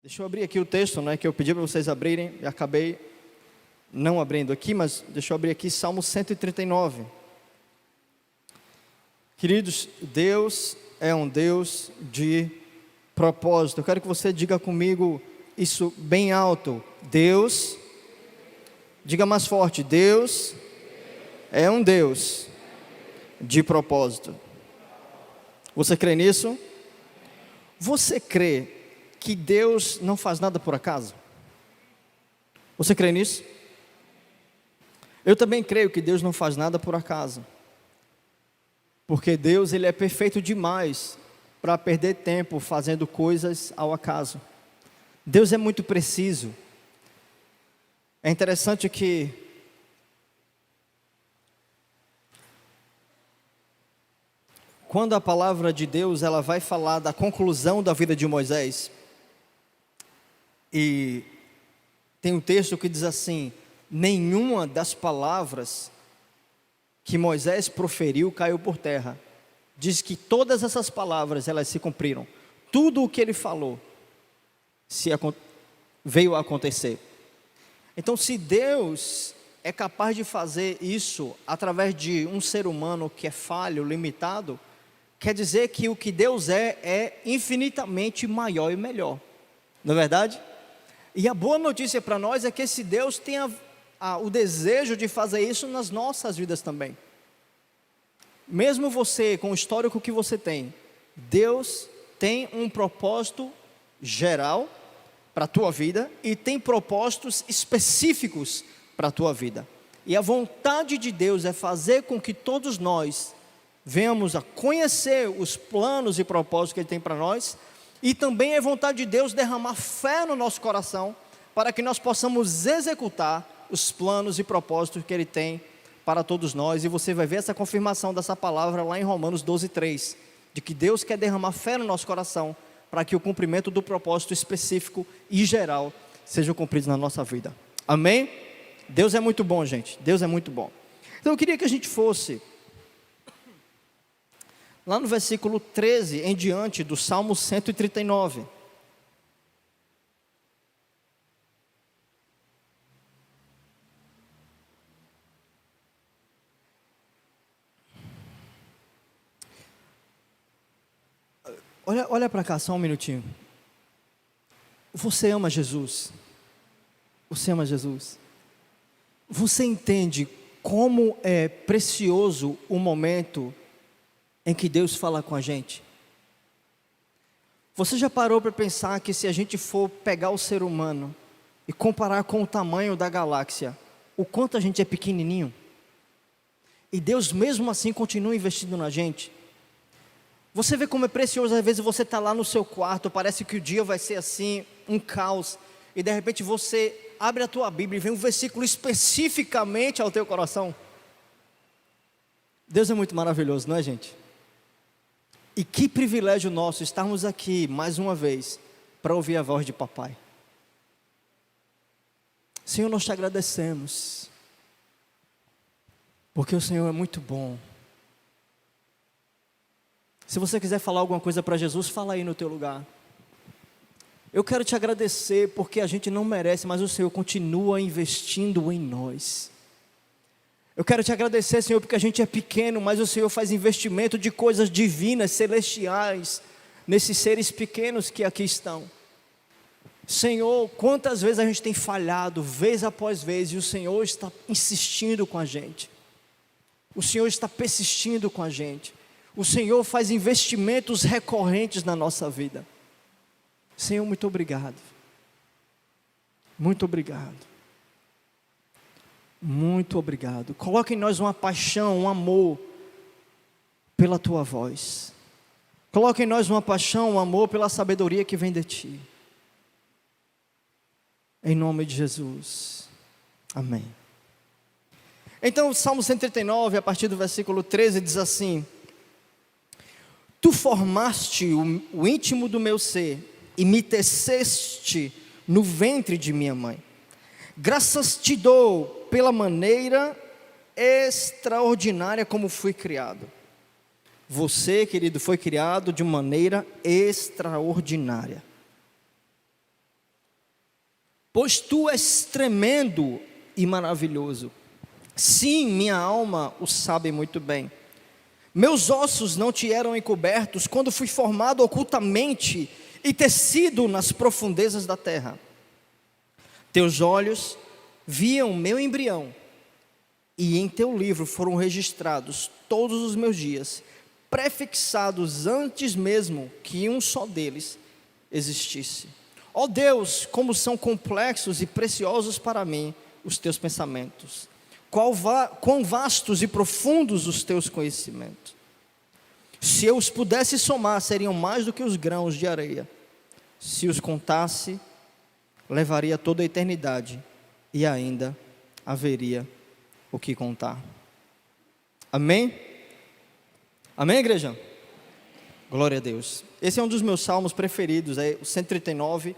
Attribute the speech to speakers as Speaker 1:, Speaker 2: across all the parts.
Speaker 1: Deixa eu abrir aqui o texto, que eu pedi para vocês abrirem e acabei não abrindo aqui, mas deixa eu abrir aqui Salmo 139. Queridos, Deus é um Deus de propósito. Eu quero que você diga comigo isso bem alto. Deus, diga mais forte, Deus é um Deus de propósito. Você crê nisso? Você crê que Deus não faz nada por acaso? Você crê nisso? Eu também creio que Deus não faz nada por acaso, porque Deus ele é perfeito demais para perder tempo fazendo coisas ao acaso. Deus é muito preciso. É interessante que quando a palavra de Deus ela vai falar da conclusão da vida de Moisés, e tem um texto que diz assim: nenhuma das palavras que Moisés proferiu caiu por terra. Diz que todas essas palavras elas se cumpriram. Tudo o que ele falou veio a acontecer. Então, se Deus é capaz de fazer isso através de um ser humano que é falho, limitado, quer dizer que o que Deus é infinitamente maior e melhor. Não é verdade? E a boa notícia para nós é que esse Deus tem o desejo de fazer isso nas nossas vidas também. Mesmo você, com o histórico que você tem, Deus tem um propósito geral para a tua vida e tem propósitos específicos para a tua vida. E a vontade de Deus é fazer com que todos nós venhamos a conhecer os planos e propósitos que Ele tem para nós. E também é vontade de Deus derramar fé no nosso coração, para que nós possamos executar os planos e propósitos que Ele tem para todos nós. E você vai ver essa confirmação dessa palavra lá em Romanos 12:3, de que Deus quer derramar fé no nosso coração, para que o cumprimento do propósito específico e geral seja cumprido na nossa vida. Amém? Deus é muito bom, gente. Deus é muito bom. Então eu queria que a gente fosse lá no versículo 13 em diante do Salmo 139. Olha para cá só um minutinho. Você ama Jesus? Você ama Jesus? Você entende como é precioso o momento em que Deus fala com a gente? Você já parou para pensar que se a gente for pegar o ser humano e comparar com o tamanho da galáxia, o quanto a gente é pequenininho? E Deus mesmo assim continua investindo na gente. Você vê como é precioso, às vezes você está lá no seu quarto, parece que o dia vai ser assim, um caos, e de repente você abre a tua Bíblia e vem um versículo especificamente ao teu coração. Deus é muito maravilhoso, não é, gente? E que privilégio nosso estarmos aqui mais uma vez para ouvir a voz de papai. Senhor, nós te agradecemos, porque o Senhor é muito bom. Se você quiser falar alguma coisa para Jesus, fala aí no teu lugar. Eu quero te agradecer porque a gente não merece, mas o Senhor continua investindo em nós. Eu quero te agradecer, Senhor, porque a gente é pequeno, mas o Senhor faz investimento de coisas divinas, celestiais, nesses seres pequenos que aqui estão. Senhor, quantas vezes a gente tem falhado, vez após vez, e o Senhor está insistindo com a gente. O Senhor está persistindo com a gente. O Senhor faz investimentos recorrentes na nossa vida. Senhor, muito obrigado. Muito obrigado. Muito obrigado. Coloca em nós uma paixão, um amor pela tua voz. Coloca em nós uma paixão, um amor pela sabedoria que vem de ti. Em nome de Jesus. Amém. Então, o Salmo 139, a partir do versículo 13, diz assim: Tu formaste o íntimo do meu ser e me teceste no ventre de minha mãe. Graças te dou pela maneira extraordinária como fui criado. Você, querido, foi criado de maneira extraordinária. pois tu és tremendo e maravilhoso. Sim, minha alma o sabe muito bem. Meus ossos não te eram encobertos quando fui formado ocultamente e tecido nas profundezas da terra. Teus olhos viam meu embrião, e em teu livro foram registrados todos os meus dias, prefixados antes mesmo que um só deles existisse. Ó Deus, como são complexos e preciosos para mim os teus pensamentos, quão vastos e profundos os teus conhecimentos. Se eu os pudesse somar, seriam mais do que os grãos de areia. Se os contasse, levaria toda a eternidade, e ainda haveria o que contar. Amém? Amém, igreja? Glória a Deus. Esse é um dos meus salmos preferidos, o 139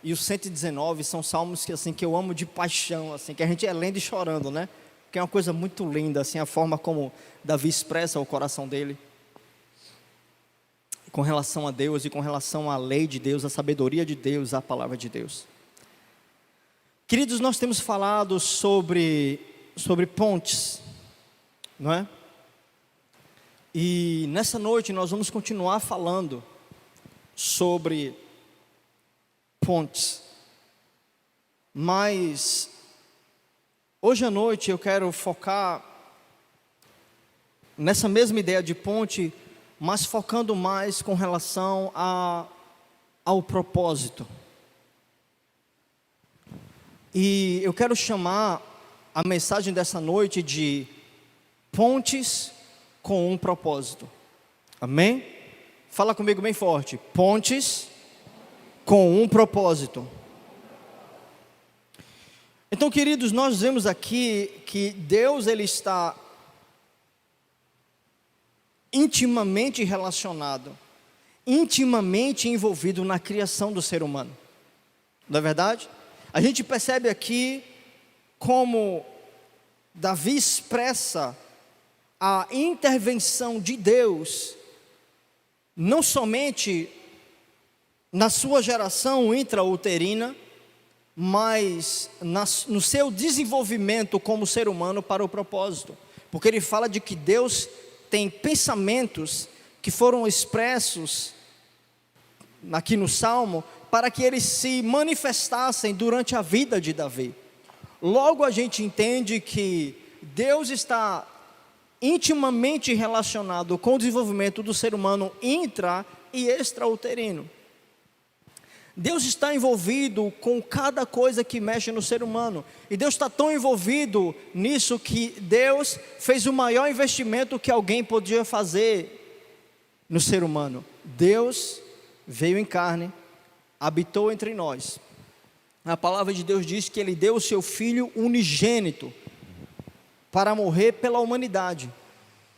Speaker 1: e o 119 são salmos que eu amo de paixão, assim, que a gente é lendo e chorando, né? Que é uma coisa muito linda, assim, a forma como Davi expressa o coração dele com relação a Deus e com relação à lei de Deus, à sabedoria de Deus, à palavra de Deus. Queridos, nós temos falado sobre pontes, não é? E nessa noite nós vamos continuar falando sobre pontes. Mas hoje à noite eu quero focar nessa mesma ideia de ponte, mas focando mais com relação ao propósito. E eu quero chamar a mensagem dessa noite de pontes com um propósito. Amém? Fala comigo bem forte. Pontes com um propósito. Então, queridos, nós vemos aqui que Deus, Ele está intimamente relacionado, intimamente envolvido na criação do ser humano. Não é verdade? A gente percebe aqui como Davi expressa a intervenção de Deus, não somente na sua geração intrauterina, mas no seu desenvolvimento como ser humano para o propósito. Porque ele fala de que Deus tem pensamentos que foram expressos aqui no Salmo, para que eles se manifestassem durante a vida de Davi. Logo a gente entende que Deus está intimamente relacionado com o desenvolvimento do ser humano intra e extrauterino. Deus está envolvido com cada coisa que mexe no ser humano. E Deus está tão envolvido nisso que Deus fez o maior investimento que alguém podia fazer no ser humano. Deus veio em carne, habitou entre nós. A palavra de Deus diz que Ele deu o seu Filho unigênito para morrer pela humanidade,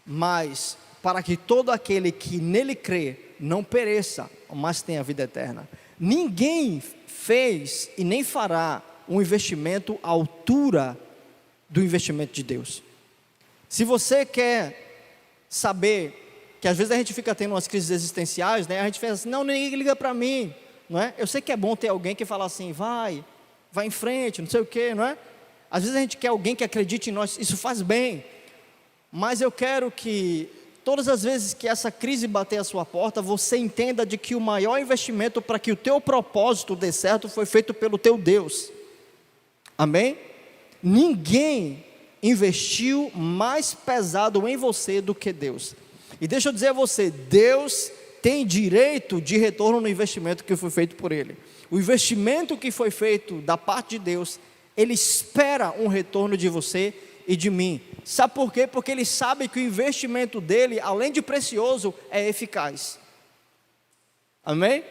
Speaker 1: mas para que todo aquele que nele crê não pereça, mas tenha vida eterna. Ninguém fez e nem fará um investimento à altura do investimento de Deus. Se você quer saber que às vezes a gente fica tendo umas crises existenciais, né? A gente fala assim, não, ninguém liga para mim, não é? Eu sei que é bom ter alguém que fala assim, vai em frente, não sei o que, não é? Às vezes a gente quer alguém que acredite em nós, isso faz bem, mas eu quero que todas as vezes que essa crise bater a sua porta, você entenda de que o maior investimento para que o teu propósito dê certo foi feito pelo teu Deus. Amém? Ninguém investiu mais pesado em você do que Deus. E deixa eu dizer a você, Deus tem direito de retorno no investimento que foi feito por Ele. O investimento que foi feito da parte de Deus, Ele espera um retorno de você e de mim. Sabe por quê? Porque Ele sabe que o investimento dele, além de precioso, é eficaz. Amém?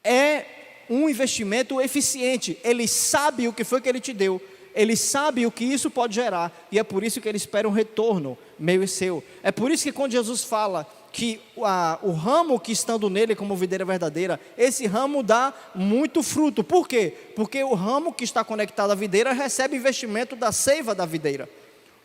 Speaker 1: É um investimento eficiente. Ele sabe o que foi que Ele te deu. Ele sabe o que isso pode gerar. E é por isso que Ele espera um retorno meu e seu. É por isso que quando Jesus fala que o ramo que estando nele como videira verdadeira, esse ramo dá muito fruto. Por quê? Porque o ramo que está conectado à videira recebe investimento da seiva da videira.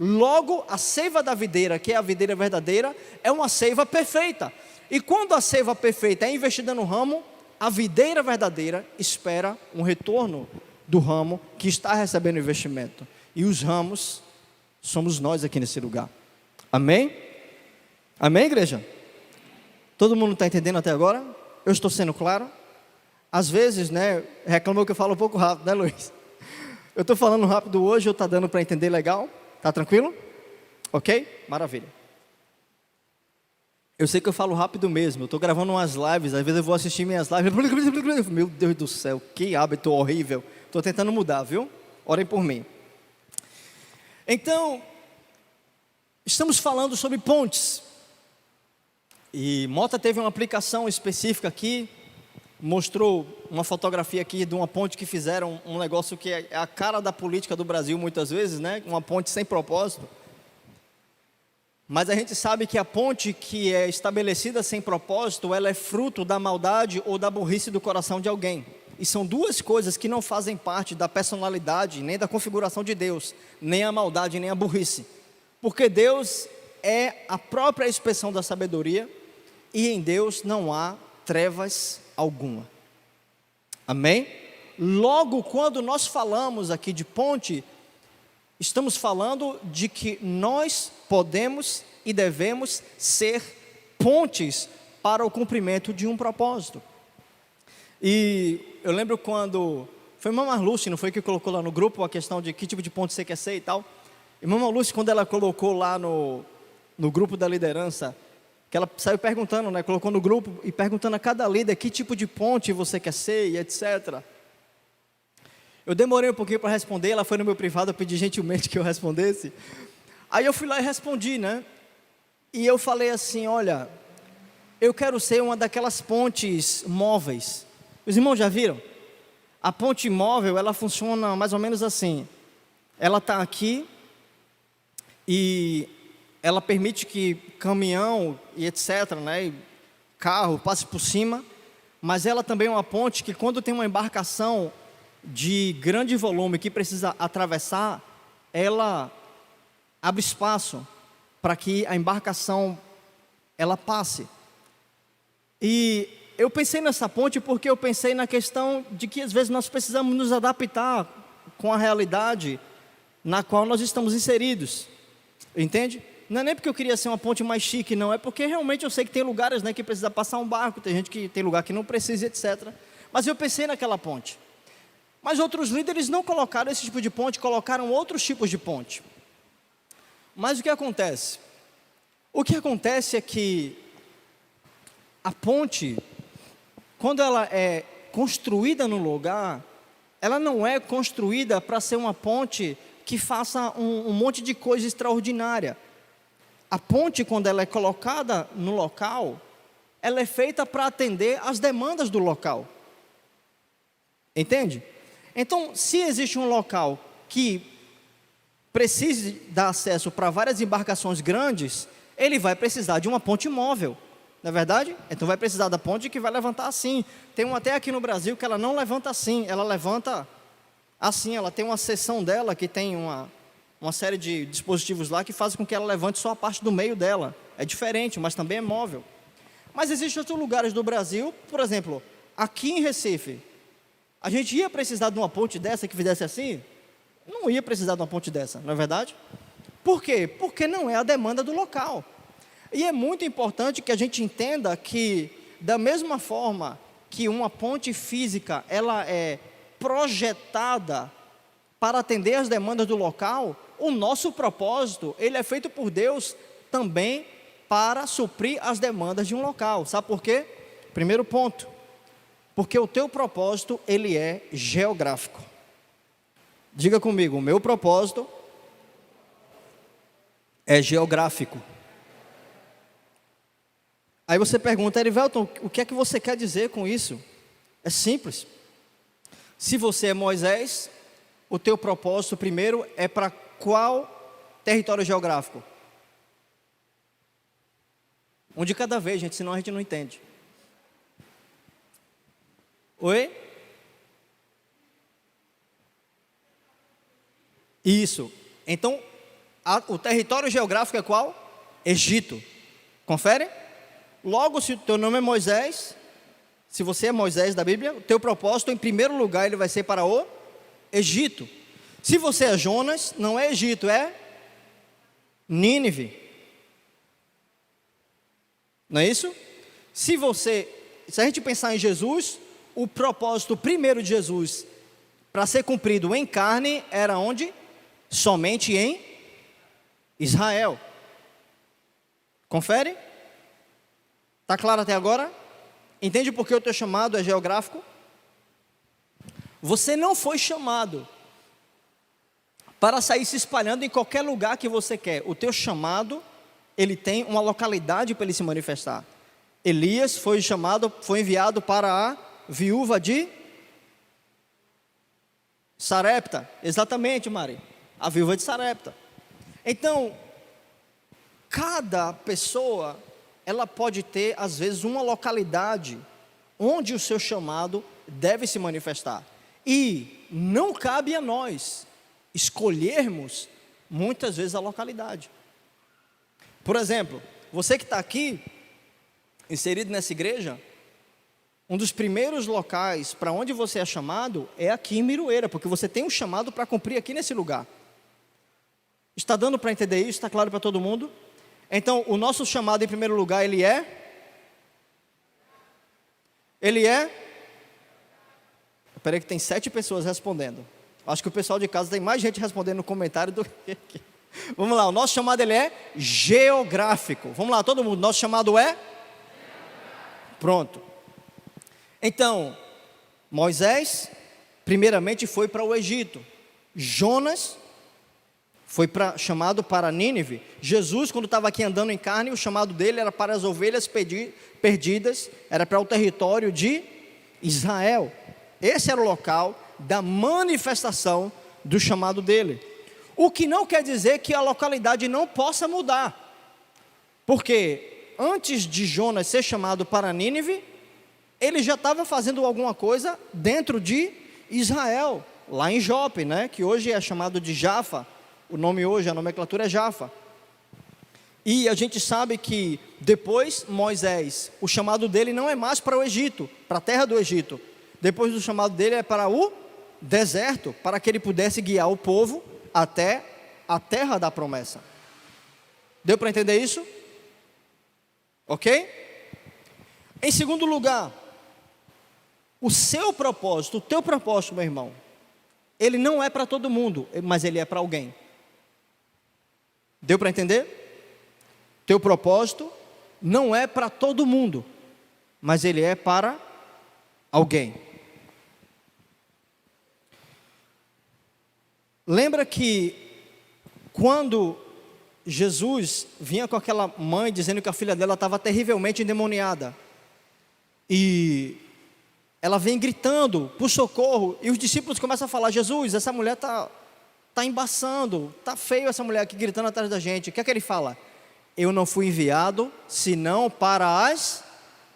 Speaker 1: Logo, a seiva da videira, que é a videira verdadeira, é uma seiva perfeita. E quando a seiva perfeita é investida no ramo, a videira verdadeira espera um retorno do ramo que está recebendo investimento. E os ramos somos nós aqui nesse lugar. Amém? Amém, igreja? Todo mundo está entendendo até agora? Eu estou sendo claro? Às vezes, né, reclamou que eu falo um pouco rápido, né, Luiz? Eu estou falando rápido hoje, ou está dando para entender legal? Tá tranquilo? Ok? Maravilha. Eu sei que eu falo rápido mesmo, eu estou gravando umas lives, às vezes eu vou assistir minhas lives, meu Deus do céu, que hábito horrível. Estou tentando mudar, viu? Orem por mim. Então, estamos falando sobre pontes. E Mota teve uma aplicação específica aqui, mostrou uma fotografia aqui de uma ponte que fizeram, um negócio que é a cara da política do Brasil muitas vezes, né? Uma ponte sem propósito. Mas a gente sabe que a ponte que é estabelecida sem propósito, ela é fruto da maldade ou da burrice do coração de alguém. E são duas coisas que não fazem parte da personalidade, nem da configuração de Deus, nem a maldade, nem a burrice. Porque Deus é a própria expressão da sabedoria, e em Deus não há trevas alguma. Amém? Logo, quando nós falamos aqui de ponte, estamos falando de que nós podemos e devemos ser pontes para o cumprimento de um propósito. E eu lembro quando foi a irmã Marluce, não foi que colocou lá no grupo a questão de que tipo de ponte você quer ser e tal. A irmã Marluce, quando ela colocou lá no grupo da liderança, que ela saiu perguntando, né, colocou no grupo e perguntando a cada líder que tipo de ponte você quer ser e etc. Eu demorei um pouquinho para responder, ela foi no meu privado, eu pedi gentilmente que eu respondesse. Aí eu fui lá e respondi, né? E eu falei assim, olha, eu quero ser uma daquelas pontes móveis. Os irmãos já viram? A ponte móvel, ela funciona mais ou menos assim. Ela está aqui e ela permite que caminhão e etc, né, e carro passe por cima, mas ela também é uma ponte que quando tem uma embarcação de grande volume que precisa atravessar, ela abre espaço para que a embarcação ela passe. E eu pensei nessa ponte porque eu pensei na questão de que às vezes nós precisamos nos adaptar com a realidade na qual nós estamos inseridos, entende? Não é nem porque eu queria ser uma ponte mais chique, não, é porque realmente eu sei que tem lugares, né, que precisa passar um barco, tem gente que tem lugar que não precisa, etc. Mas eu pensei naquela ponte. Mas outros líderes não colocaram esse tipo de ponte, colocaram outros tipos de ponte. Mas o que acontece? O que acontece é que a ponte, quando ela é construída no lugar, ela não é construída para ser uma ponte que faça um monte de coisa extraordinária. A ponte, quando ela é colocada no local, ela é feita para atender às demandas do local. Entende? Então, se existe um local que precise dar acesso para várias embarcações grandes, ele vai precisar de uma ponte móvel, não é verdade? Então vai precisar da ponte que vai levantar assim. Tem uma até aqui no Brasil que ela não levanta assim, ela levanta assim, ela tem uma seção dela que tem uma série de dispositivos lá que fazem com que ela levante só a parte do meio dela. É diferente, mas também é móvel. Mas existem outros lugares do Brasil, por exemplo, aqui em Recife, a gente ia precisar de uma ponte dessa que fizesse assim? Não ia precisar de uma ponte dessa, não é verdade? Por quê? Porque não é a demanda do local. E é muito importante que a gente entenda que, da mesma forma que uma ponte física, ela é projetada para atender as demandas do local, o nosso propósito, ele é feito por Deus também para suprir as demandas de um local. Sabe por quê? Primeiro ponto, porque o teu propósito, ele é geográfico. Diga comigo, o meu propósito é geográfico. Aí você pergunta, Erivelton, o que é que você quer dizer com isso? É simples. Se você é Moisés, o teu propósito primeiro é para qual território geográfico? Um de cada vez, gente, senão a gente não entende. Oi? Isso. Então, o território geográfico é qual? Egito. Confere? Logo, se o teu nome é Moisés, se você é Moisés da Bíblia, o teu propósito, em primeiro lugar, ele vai ser para o Egito. Se você é Jonas, não é Egito, é Nínive. Não é isso? Se a gente pensar em Jesus, o propósito primeiro de Jesus para ser cumprido em carne era onde? Somente em Israel. Confere? Está claro até agora? Entende por que o teu chamado é geográfico? Você não foi chamado para sair se espalhando em qualquer lugar que você quer. O teu chamado, ele tem uma localidade para ele se manifestar. Elias foi enviado para a viúva de Sarepta. Exatamente, Mari. A viúva de Sarepta. Então, cada pessoa, ela pode ter, às vezes, uma localidade onde o seu chamado deve se manifestar. E não cabe a nós escolhermos, muitas vezes, a localidade. Por exemplo, você que está aqui, inserido nessa igreja, um dos primeiros locais para onde você é chamado é aqui em Miroeira, porque você tem um chamado para cumprir aqui nesse lugar. Está dando para entender isso? Está claro para todo mundo? Então, o nosso chamado em primeiro lugar, ele é? Espera aí que tem 7 pessoas respondendo. Acho que o pessoal de casa tem mais gente respondendo no comentário do que aqui. Vamos lá, o nosso chamado ele é geográfico. Vamos lá, todo mundo, nosso chamado é? Pronto. Então, Moisés, primeiramente foi para o Egito. Jonas foi chamado para Nínive. Jesus, quando estava aqui andando em carne, o chamado dele era para as ovelhas perdidas, era para o território de Israel. Esse era o local da manifestação do chamado dele. O que não quer dizer que a localidade não possa mudar. Porque antes de Jonas ser chamado para Nínive, ele já estava fazendo alguma coisa dentro de Israel, lá em Jope, né? Que hoje é chamado de Jafa. O nome hoje, a nomenclatura é Jafa. E a gente sabe que depois Moisés, o chamado dele não é mais para o Egito, para a terra do Egito. Depois do chamado dele é para o deserto, para que ele pudesse guiar o povo até a terra da promessa. Deu para entender isso? Ok? Em segundo lugar, o seu propósito, o teu propósito, meu irmão, ele não é para todo mundo, mas ele é para alguém. Deu para entender? Teu propósito não é para todo mundo, mas ele é para alguém. Lembra que quando Jesus vinha com aquela mãe dizendo que a filha dela estava terrivelmente endemoniada, e ela vem gritando por socorro, e os discípulos começam a falar: Jesus, essa mulher está embaçando, está feio essa mulher aqui gritando atrás da gente. O que é que ele fala? Eu não fui enviado senão para as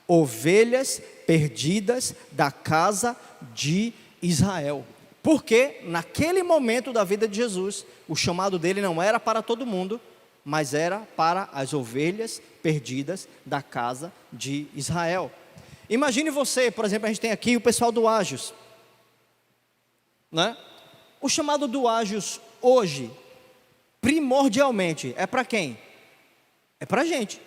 Speaker 1: ovelhas perdidas da casa de Israel. Porque naquele momento da vida de Jesus, o chamado dele não era para todo mundo, mas era para as ovelhas perdidas da casa de Israel. Imagine você, por exemplo, a gente tem aqui o pessoal do Ágios, né? O chamado do Ágios hoje, primordialmente, é para quem? É para a gente.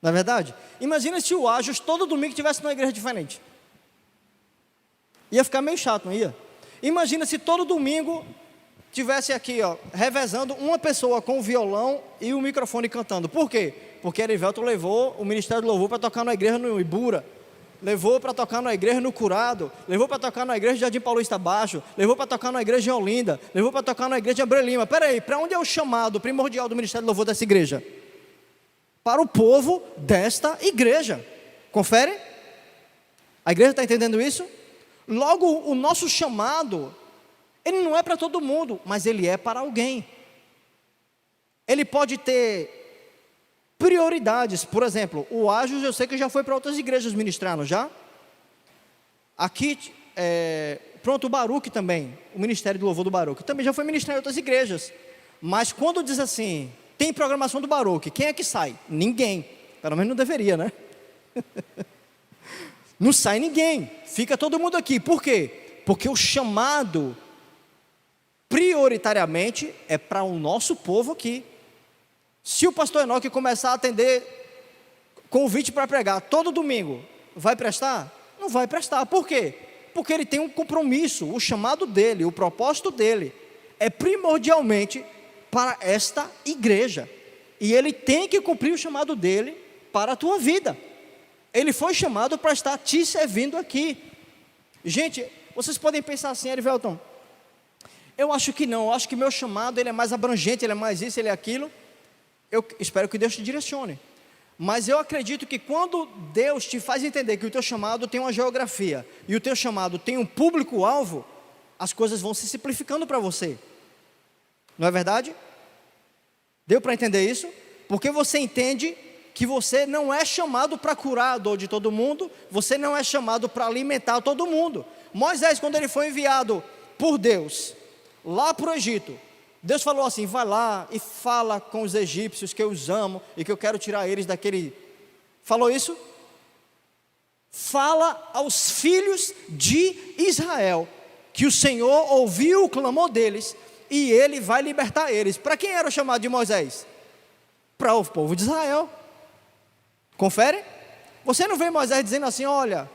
Speaker 1: Não é verdade? Imagina se o Ágios todo domingo tivesse numa igreja diferente. Ia ficar meio chato, não ia? Imagina se todo domingo tivesse aqui, ó, revezando uma pessoa com o violão e o microfone cantando. Por quê? Porque Erivelto levou o Ministério do Louvor para tocar na igreja no Ibura, levou para tocar na igreja no Curado, levou para tocar na igreja de Jardim Paulista Baixo, levou para tocar na igreja em Olinda, levou para tocar na igreja de Abreu Lima. Peraí, para onde é o chamado primordial do Ministério do Louvor dessa igreja? Para o povo desta igreja. Confere? A igreja está entendendo isso? Logo, o nosso chamado, ele não é para todo mundo, mas ele é para alguém. Ele pode ter prioridades. Por exemplo, o Ágios, eu sei que já foi para outras igrejas ministrar, não já? Aqui, pronto, o Baruque também, o Ministério do Louvor do Baruque, também já foi ministrar em outras igrejas. Mas quando diz assim, tem programação do Baruque, quem é que sai? Ninguém. Pelo menos não deveria, né? Não sai ninguém, fica todo mundo aqui. Por quê? Porque o chamado, prioritariamente, é para o nosso povo aqui. Se o pastor Enoque começar a atender convite para pregar todo domingo, vai prestar? Não vai prestar. Por quê? Porque ele tem um compromisso, o chamado dele, o propósito dele, é primordialmente para esta igreja. E ele tem que cumprir o chamado dele para a tua vida. Ele foi chamado para estar te servindo aqui. Gente, vocês podem pensar assim, Erivelton, eu acho que não, eu acho que meu chamado ele é mais abrangente, ele é mais isso, ele é aquilo. Eu espero que Deus te direcione. Mas eu acredito que quando Deus te faz entender que o teu chamado tem uma geografia e o teu chamado tem um público-alvo, as coisas vão se simplificando para você. Não é verdade? Deu para entender isso? Porque você entende que você não é chamado para curar a dor de todo mundo, você não é chamado para alimentar todo mundo. Moisés, quando ele foi enviado por Deus lá para o Egito, Deus falou assim: vai lá e fala com os egípcios que eu os amo e que eu quero tirar eles daquele... Falou isso? Fala aos filhos de Israel que o Senhor ouviu o clamor deles e Ele vai libertar eles. Para quem era o chamado de Moisés? Para o povo de Israel. Confere? Você não vê Moisés dizendo assim: olha,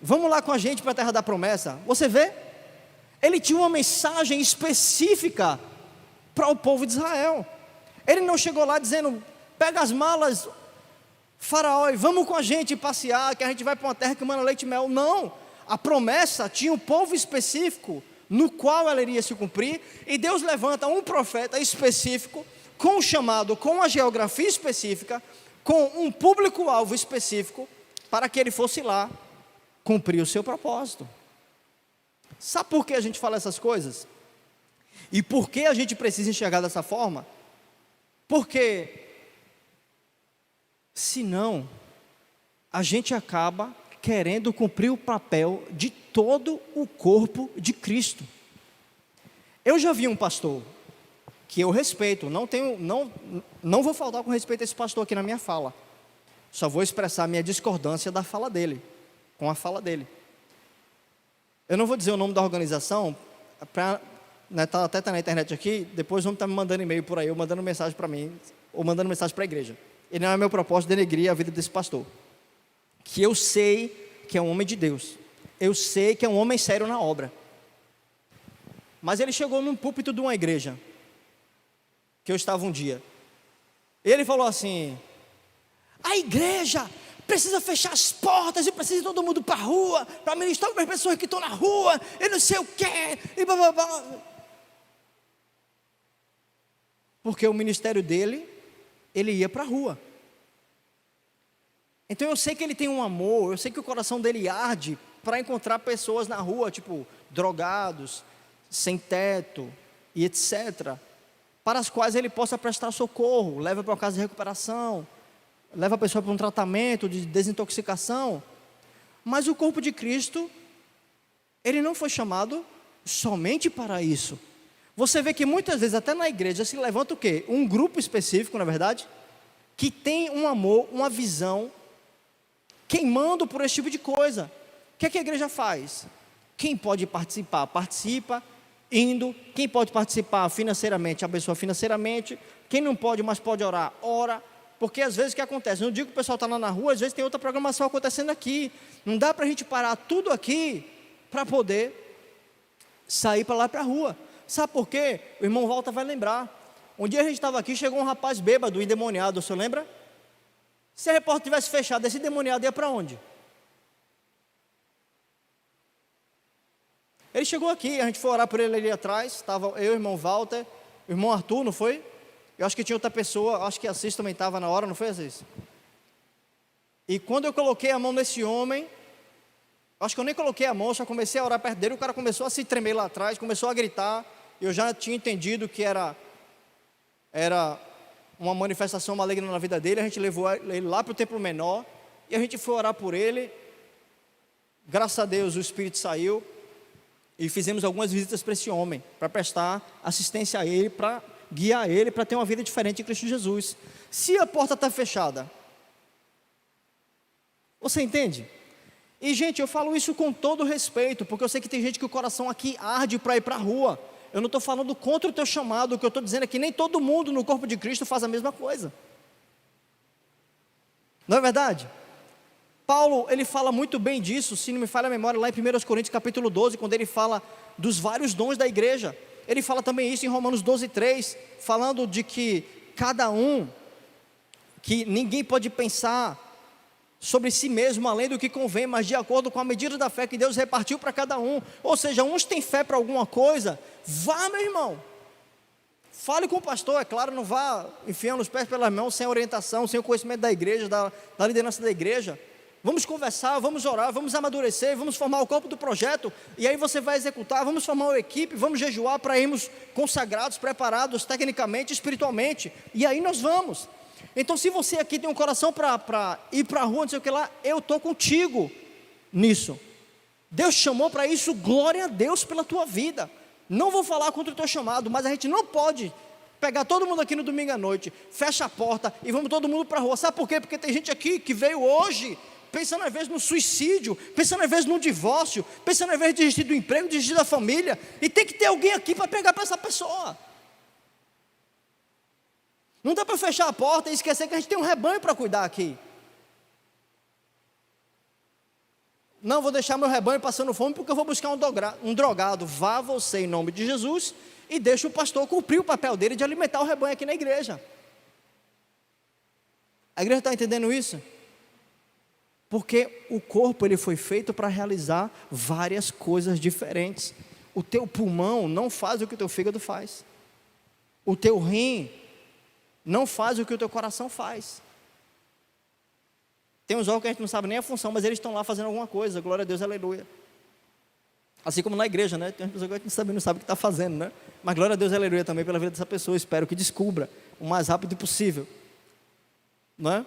Speaker 1: vamos lá com a gente para a terra da promessa. Você vê? Ele tinha uma mensagem específica para o povo de Israel. Ele não chegou lá dizendo: pega as malas, faraó, e vamos com a gente passear, que a gente vai para uma terra que manda leite e mel. Não, a promessa tinha um povo específico no qual ela iria se cumprir, e Deus levanta um profeta específico, com o chamado, com a geografia específica, com um público-alvo específico, para que ele fosse lá cumprir o seu propósito. Sabe por que a gente fala essas coisas? E por que a gente precisa enxergar dessa forma? Porque senão a gente acaba querendo cumprir o papel de todo o corpo de Cristo. Eu já vi um pastor que eu respeito, não vou faltar com respeito a esse pastor aqui na minha fala, só vou expressar minha discordância da fala dele, com a fala dele. Eu não vou dizer o nome da organização, até está na internet aqui, depois vão estar me mandando e-mail por aí, ou mandando mensagem para mim, ou mandando mensagem para a igreja. E não é meu propósito denegrir a vida desse pastor, que eu sei que é um homem de Deus, eu sei que é um homem sério na obra, mas ele chegou num púlpito de uma igreja, que eu estava um dia, e ele falou assim: a igreja precisa fechar as portas e precisa ir todo mundo para a rua, para ministrar para as pessoas que estão na rua, e não sei o que, e blá, blá, blá. Porque o ministério dele, ele ia para a rua. Então eu sei que ele tem um amor, eu sei que o coração dele arde para encontrar pessoas na rua, tipo drogados, sem teto e etc., para as quais ele possa prestar socorro, leva para uma casa de recuperação, leva a pessoa para um tratamento de desintoxicação. Mas o corpo de Cristo, ele não foi chamado somente para isso. Você vê que muitas vezes até na igreja se levanta o quê? Um grupo específico, na verdade, que tem um amor, uma visão, queimando por esse tipo de coisa. O que é que a igreja faz? Quem pode participar, participa, indo. Quem pode participar financeiramente, abençoa financeiramente. Quem não pode, mas pode orar, ora. Porque às vezes o que acontece? Não digo que o pessoal está lá na rua, às vezes tem outra programação acontecendo aqui. Não dá para a gente parar tudo aqui para poder sair para lá para a rua. Sabe por quê? O irmão Walter vai lembrar. Um dia a gente estava aqui, chegou um rapaz bêbado, endemoniado, o senhor lembra? Se a repórter tivesse fechado, esse endemoniado ia para onde? Ele chegou aqui, a gente foi orar por ele ali atrás, estava eu, o irmão Walter, o irmão Arthur, não foi? Eu acho que tinha outra pessoa, acho que a Assis também estava na hora, não foi, Assis? E quando eu coloquei a mão nesse homem, acho que eu nem coloquei a mão, só comecei a orar perto dele, o cara começou a se tremer lá atrás, começou a gritar, eu já tinha entendido que era uma manifestação maligna na vida dele, a gente levou ele lá para o templo menor, e a gente foi orar por ele, graças a Deus o Espírito saiu, e fizemos algumas visitas para esse homem, para prestar assistência a ele, para guiar ele, para ter uma vida diferente em Cristo Jesus. Se a porta está fechada, você entende? E, gente, eu falo isso com todo respeito, porque eu sei que tem gente que o coração aqui arde para ir para a rua. Eu não estou falando contra o teu chamado, o que eu estou dizendo é que nem todo mundo no corpo de Cristo faz a mesma coisa. Não é verdade? Paulo, ele fala muito bem disso, se não me falha a memória, lá em 1 Coríntios capítulo 12, quando ele fala dos vários dons da igreja. Ele fala também isso em Romanos 12:3, falando de que cada um, que ninguém pode pensar sobre si mesmo além do que convém, mas de acordo com a medida da fé que Deus repartiu para cada um. Ou seja, uns têm fé para alguma coisa, vá, meu irmão, fale com o pastor, é claro, não vá enfiando os pés pelas mãos, sem orientação, sem o conhecimento da igreja, da liderança da igreja. Vamos conversar, vamos orar, vamos amadurecer, vamos formar o corpo do projeto, e aí você vai executar, vamos formar uma equipe, vamos jejuar para irmos consagrados, preparados tecnicamente, espiritualmente, e aí nós vamos. Então, se você aqui tem um coração para ir para a rua, não sei o que lá, eu estou contigo nisso. Deus chamou para isso, glória a Deus pela tua vida. Não vou falar contra o teu chamado, mas a gente não pode pegar todo mundo aqui no domingo à noite, fecha a porta e vamos todo mundo para a rua. Sabe por quê? Porque tem gente aqui que veio hoje pensando às vezes no suicídio, pensando às vezes no divórcio, pensando às vezes em desistir do emprego, desistir da família, e tem que ter alguém aqui para pregar para essa pessoa. Não dá para fechar a porta e esquecer que a gente tem um rebanho para cuidar aqui. Não vou deixar meu rebanho passando fome porque eu vou buscar um drogado. Vá você em nome de Jesus e deixa o pastor cumprir o papel dele de alimentar o rebanho aqui na igreja. A igreja está entendendo isso? Porque o corpo ele foi feito para realizar várias coisas diferentes. O teu pulmão não faz o que o teu fígado faz. O teu rim não faz o que o teu coração faz. Tem uns órgãos que a gente não sabe nem a função, mas eles estão lá fazendo alguma coisa, glória a Deus, aleluia. Assim como na igreja, né? Tem pessoas que a gente não sabe o que está fazendo, né? Mas glória a Deus, aleluia também pela vida dessa pessoa, espero que descubra o mais rápido possível. Não é?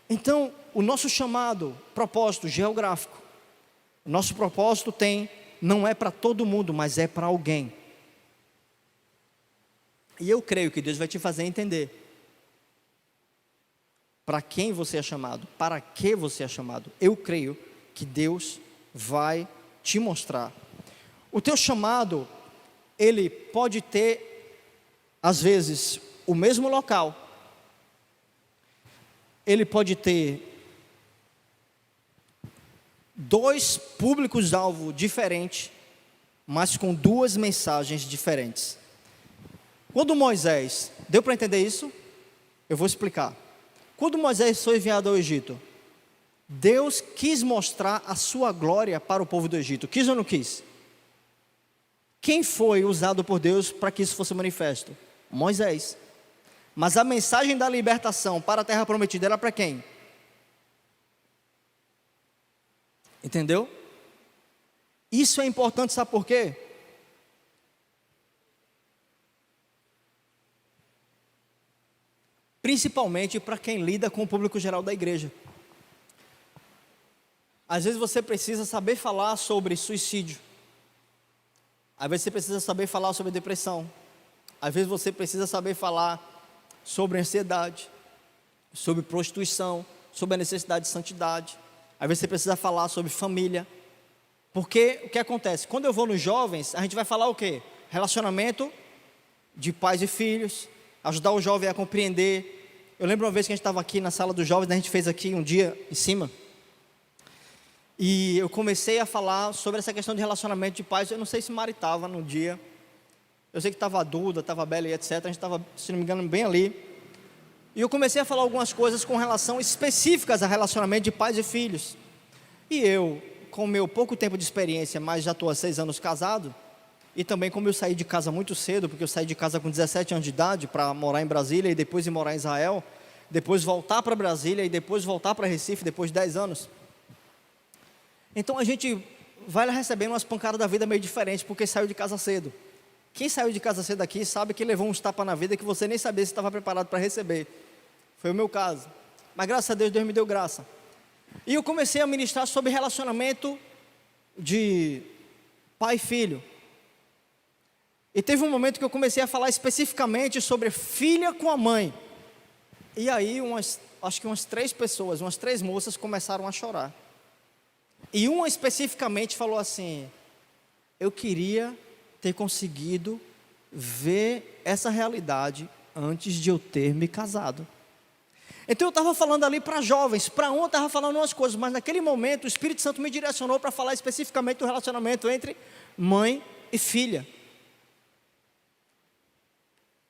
Speaker 1: Então, o nosso chamado, propósito geográfico, o nosso propósito não é para todo mundo, mas é para alguém. E eu creio que Deus vai te fazer entender para quem você é chamado, para que você é chamado. Eu creio que Deus vai te mostrar. O teu chamado, ele pode ter, às vezes, o mesmo local. Ele pode ter dois públicos-alvo diferentes, mas com duas mensagens diferentes. Quando Moisés, deu para entender isso? Eu vou explicar. Quando Moisés foi enviado ao Egito, Deus quis mostrar a sua glória para o povo do Egito. Quis ou não quis? Quem foi usado por Deus para que isso fosse manifesto? Moisés. Mas a mensagem da libertação para a terra prometida era para quem? Entendeu? Isso é importante, sabe por quê? Principalmente para quem lida com o público geral da igreja. Às vezes você precisa saber falar sobre suicídio. Às vezes você precisa saber falar sobre depressão. Às vezes você precisa saber falar sobre ansiedade, sobre prostituição, sobre a necessidade de santidade. Às vezes você precisa falar sobre família. Porque o que acontece? Quando eu vou nos jovens, a gente vai falar o quê? Relacionamento de pais e filhos, ajudar o jovem a compreender. Eu lembro uma vez que a gente estava aqui na sala dos jovens, a gente fez aqui um dia em cima, e eu comecei a falar sobre essa questão de relacionamento de pais. Eu não sei se Mari estava no dia, eu sei que estava a Duda, estava a Bela e etc, a gente estava, se não me engano, bem ali, e eu comecei a falar algumas coisas com relação específicas a relacionamento de pais e filhos. E eu, com o meu pouco tempo de experiência, mas já estou há 6 anos casado, e também como eu saí de casa muito cedo, porque eu saí de casa com 17 anos de idade para morar em Brasília e depois ir morar em Israel, depois voltar para Brasília e depois voltar para Recife depois de 10 anos. Então a gente vai recebendo umas pancadas da vida meio diferentes porque saiu de casa cedo. Quem saiu de casa cedo aqui sabe que levou uns tapas na vida que você nem sabia se estava preparado para receber. Foi o meu caso. Mas graças a Deus, Deus me deu graça. E eu comecei a ministrar sobre relacionamento de pai e filho. E teve um momento que eu comecei a falar especificamente sobre filha com a mãe. E aí, acho que umas 3 pessoas, umas 3 moças começaram a chorar. E uma especificamente falou assim: eu queria ter conseguido ver essa realidade antes de eu ter me casado. Então eu estava falando ali para jovens, para um eu estava falando umas coisas, mas naquele momento o Espírito Santo me direcionou para falar especificamente do relacionamento entre mãe e filha.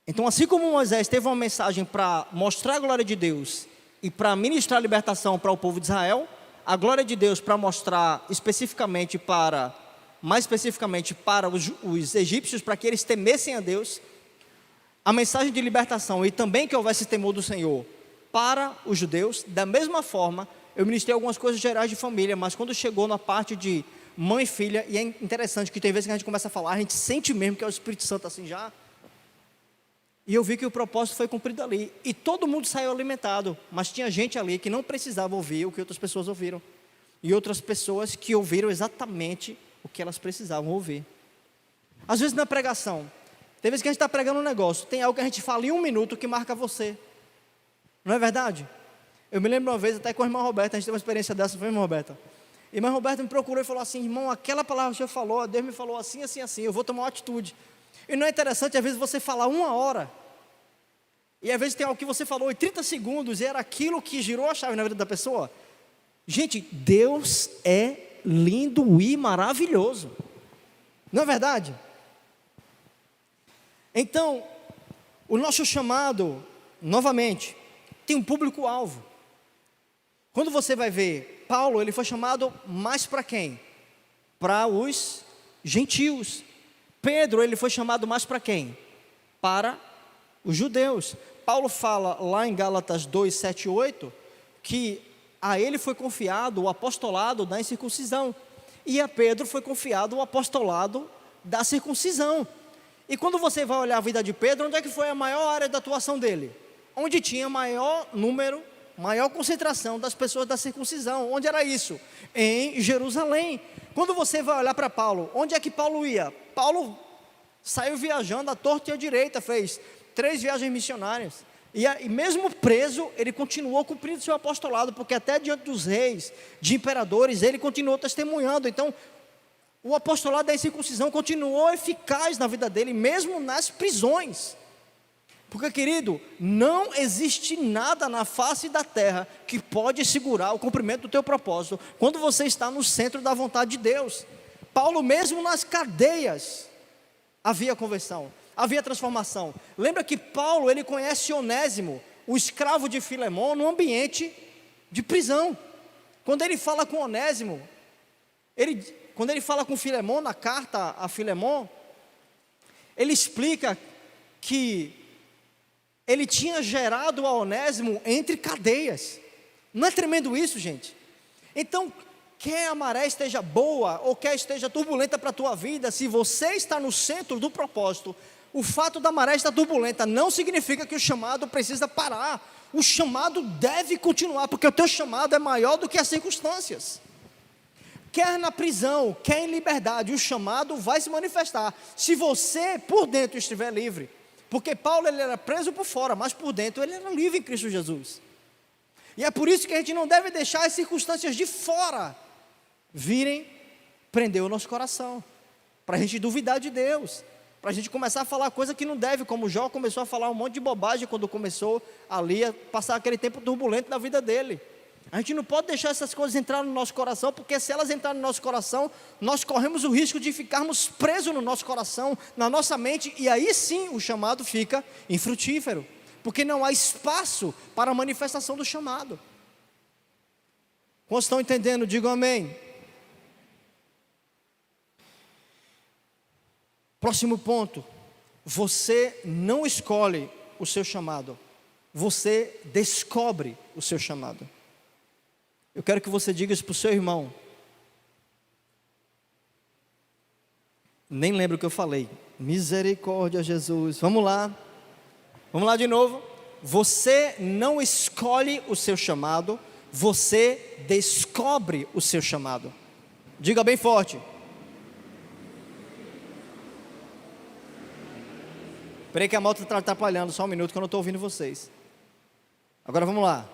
Speaker 1: Então, assim como Moisés teve uma mensagem para mostrar a glória de Deus e para ministrar a libertação para o povo de Israel, a glória de Deus para mostrar mais especificamente para os egípcios, para que eles temessem a Deus, a mensagem de libertação e também que houvesse temor do Senhor para os judeus. Da mesma forma, eu ministrei algumas coisas gerais de família, mas quando chegou na parte de mãe e filha, e é interessante que tem vezes que a gente começa a falar, a gente sente mesmo que é o Espírito Santo assim já. E eu vi que o propósito foi cumprido ali. E todo mundo saiu alimentado. Mas tinha gente ali que não precisava ouvir o que outras pessoas ouviram. E outras pessoas que ouviram exatamente o que elas precisavam ouvir. Às vezes na pregação, tem vezes que a gente está pregando um negócio, tem algo que a gente fala em 1 minuto que marca você. Não é verdade? Eu me lembro uma vez, até com a irmã Roberta, a gente teve uma experiência dessa, foi, irmã Roberta? A irmã Roberta me procurou e falou assim: irmão, aquela palavra que o senhor falou, Deus me falou assim, assim, assim, eu vou tomar uma atitude. E não é interessante, às vezes, você falar 1 hora, e às vezes tem algo que você falou em 30 segundos, e era aquilo que girou a chave na vida da pessoa. Gente, Deus é lindo e maravilhoso. Não é verdade? Então, o nosso chamado, novamente, tem um público-alvo. Quando você vai ver, Paulo, ele foi chamado mais para quem? Para os gentios. Pedro, ele foi chamado mais para quem? Para os judeus. Paulo fala lá em Gálatas 2, 7 e 8, que a ele foi confiado o apostolado da incircuncisão, e a Pedro foi confiado o apostolado da circuncisão. E quando você vai olhar a vida de Pedro, onde é que foi a maior área de atuação dele? Onde tinha maior número, maior concentração das pessoas da circuncisão. Onde era isso? Em Jerusalém. Quando você vai olhar para Paulo, onde é que Paulo ia? Paulo saiu viajando à torta e à direita, fez 3 viagens missionárias. E mesmo preso, ele continuou cumprindo seu apostolado, porque até diante dos reis, de imperadores, ele continuou testemunhando. Então, o apostolado da circuncisão continuou eficaz na vida dele, mesmo nas prisões. Porque, querido, não existe nada na face da terra que pode segurar o cumprimento do teu propósito, quando você está no centro da vontade de Deus. Paulo, mesmo nas cadeias, havia conversão, havia transformação. Lembra que Paulo, ele conhece Onésimo, o escravo de Filemão, no ambiente de prisão. Quando ele fala com Onésimo, quando ele fala com Filemão, na carta a Filemão, ele explica que ele tinha gerado a Onésimo entre cadeias. Não é tremendo isso, gente? Então, quer a maré esteja boa ou quer esteja turbulenta para a tua vida, se você está no centro do propósito, o fato da maré estar turbulenta não significa que o chamado precisa parar. O chamado deve continuar, porque o teu chamado é maior do que as circunstâncias. Quer na prisão, quer em liberdade, o chamado vai se manifestar, se você por dentro estiver livre. Porque Paulo, ele era preso por fora, mas por dentro ele era livre em Cristo Jesus. E é por isso que a gente não deve deixar as circunstâncias de fora virem prender o nosso coração, para a gente duvidar de Deus, para a gente começar a falar coisa que não deve, como Jó começou a falar um monte de bobagem quando começou ali a passar aquele tempo turbulento na vida dele. A gente não pode deixar essas coisas entrar no nosso coração, porque se elas entrarem no nosso coração, nós corremos o risco de ficarmos presos no nosso coração, na nossa mente, e aí sim o chamado fica infrutífero, porque não há espaço para a manifestação do chamado. Quantos estão entendendo? Digam amém. Próximo ponto: você não escolhe o seu chamado, você descobre o seu chamado. Eu quero que você diga isso para o seu irmão. Nem lembro o que eu falei. Misericórdia, Jesus. Vamos lá de novo. Você não escolhe o seu chamado, você descobre o seu chamado. Diga bem forte. Peraí que a moto está atrapalhando, só um minuto que eu não estou ouvindo vocês. Agora vamos lá.